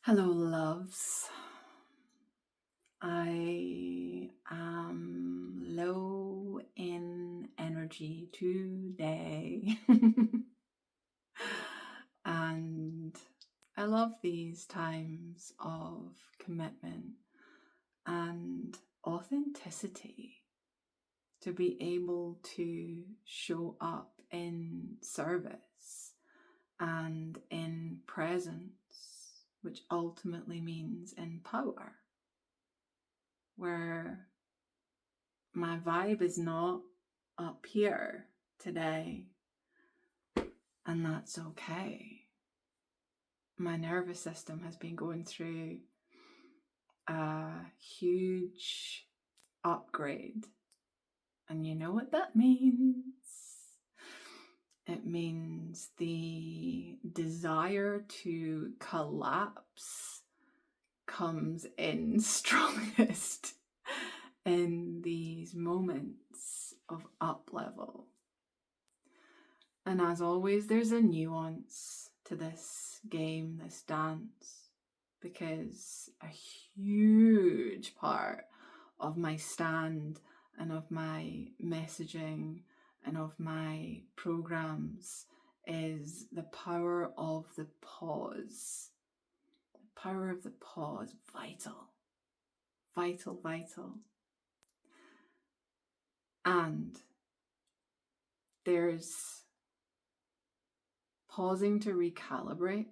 Hello, loves. I am low in energy today. And I love these times of commitment and authenticity to be able to show up in service and in presence, which ultimately means in power, where my vibe is not up here today, and that's okay. My nervous system has been going through a huge upgrade, and you know what that means. It means the desire to collapse comes in strongest in these moments of up level. And as always, there's a nuance to this game, this dance, because a huge part of my stand and of my messaging and of my programs is the power of the pause. The power of the pause, vital, vital, vital. And there's pausing to recalibrate,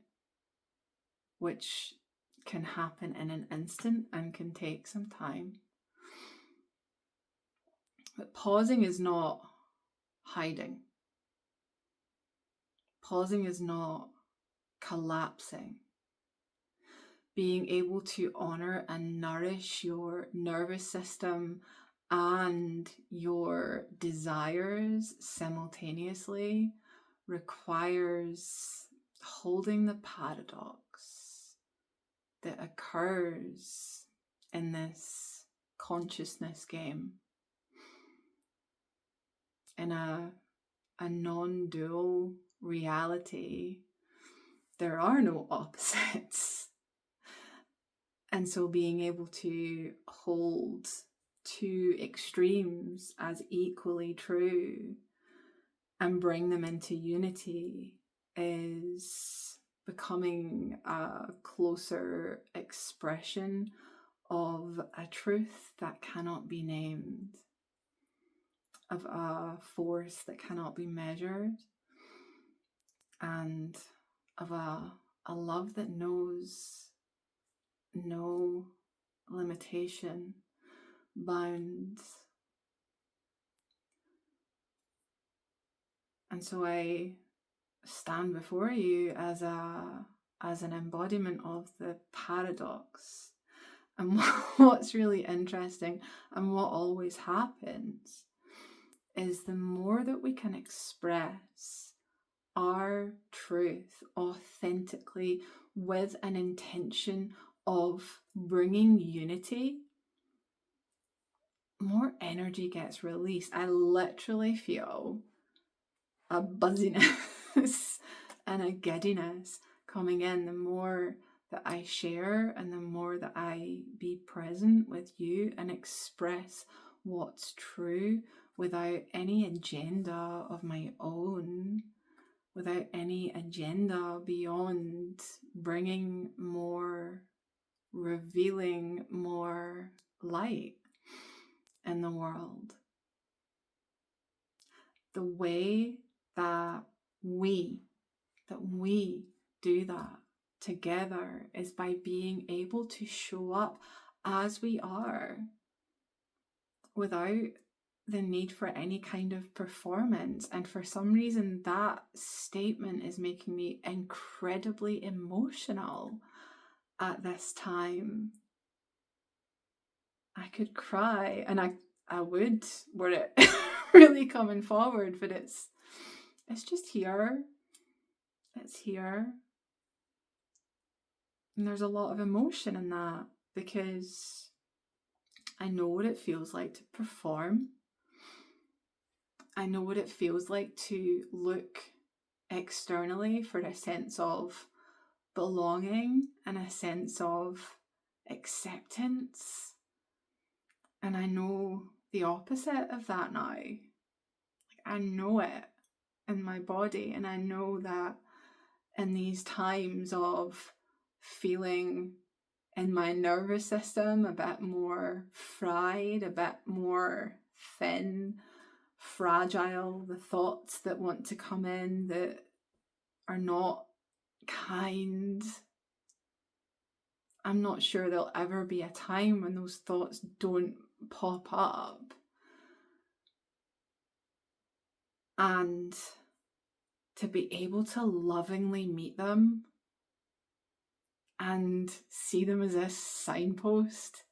which can happen in an instant and can take some time. But pausing is not hiding. Pausing is not collapsing. Being able to honor and nourish your nervous system and your desires simultaneously requires holding the paradox that occurs in this consciousness game. In a non-dual reality, there are no opposites. And so being able to hold two extremes as equally true and bring them into unity is becoming a closer expression of a truth that cannot be named, of a force that cannot be measured, and of a love that knows no limitation, bounds. And so I stand before you as an embodiment of the paradox. And what's really interesting and what always happens is the more that we can express our truth authentically with an intention of bringing unity, more energy gets released. I literally feel a buzziness and a giddiness coming in the more that I share and the more that I be present with you and express what's true without any agenda of my own, without any agenda beyond bringing more, revealing more light in the world. The way that we do that together is by being able to show up as we are without the need for any kind of performance. And for some reason, that statement is making me incredibly emotional at this time. I could cry, and I would were it really coming forward, but it's just here. It's here. And there's a lot of emotion in that because I know what it feels like to perform. I know what it feels like to look externally for a sense of belonging and a sense of acceptance. And I know the opposite of that now. I know it in my body, and I know that in these times of feeling in my nervous system a bit more fried, a bit more thin, fragile, the thoughts that want to come in that are not kind. I'm not sure there'll ever be a time when those thoughts don't pop up. And to be able to lovingly meet them and see them as a signpost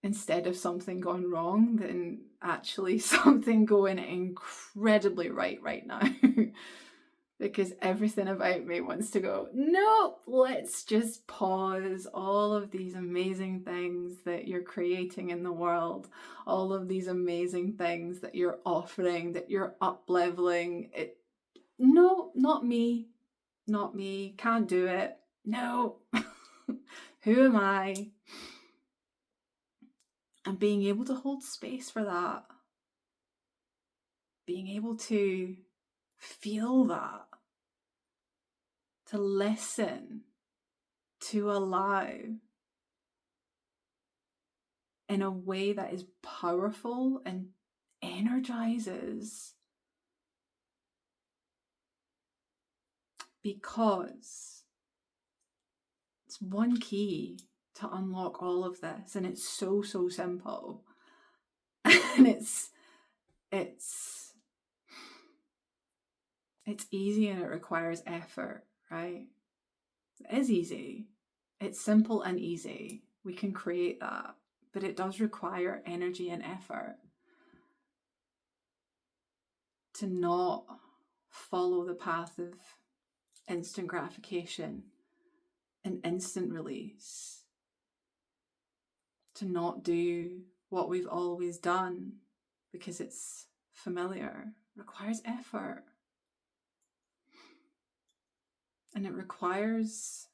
instead of something gone wrong, than actually something going incredibly right now. Because everything about me wants to go, nope, let's just pause all of these amazing things that you're creating in the world, all of these amazing things that you're offering, that you're up-leveling. No, not me, can't do it. No, who am I? And being able to hold space for that, being able to feel that, to listen, to allow in a way that is powerful and energizes. Because it's one key to unlock all of this, and it's so simple. And it's easy, and it requires effort, right? It is easy. It's simple and easy. We can create that, but it does require energy and effort to not follow the path of instant gratification and instant release, to not do what we've always done because it's familiar. It requires effort. And it requires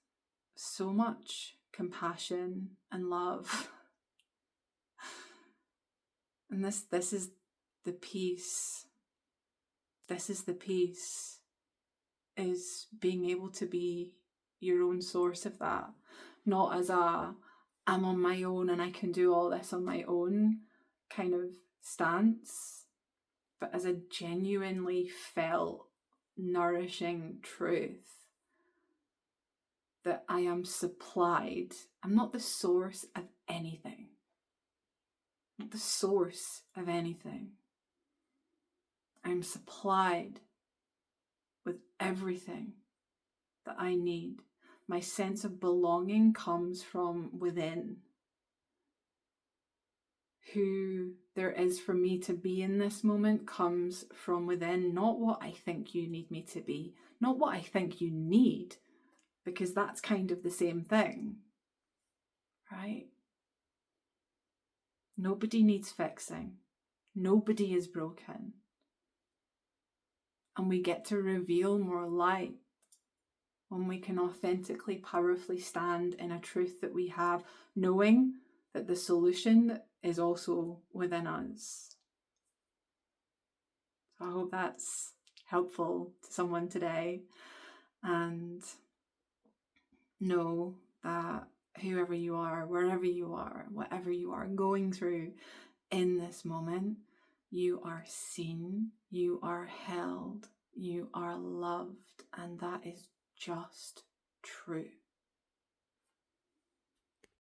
so much compassion and love. And this is the peace. This is the peace, is being able to be your own source of that. Not as I'm on my own and I can do all this on my own kind of stance, but as a genuinely felt, nourishing truth that I am supplied. I'm not the source of anything. Not the source of anything. I'm supplied with everything that I need. My sense of belonging comes from within. Who there is for me to be in this moment comes from within, not what I think you need me to be, not what I think you need, because that's kind of the same thing, right? Nobody needs fixing. Nobody is broken. And we get to reveal more light when we can authentically, powerfully stand in a truth that we have, knowing that the solution is also within us. So I hope that's helpful to someone today. And know that whoever you are, wherever you are, whatever you are going through in this moment, you are seen, you are held, you are loved, and that is just true.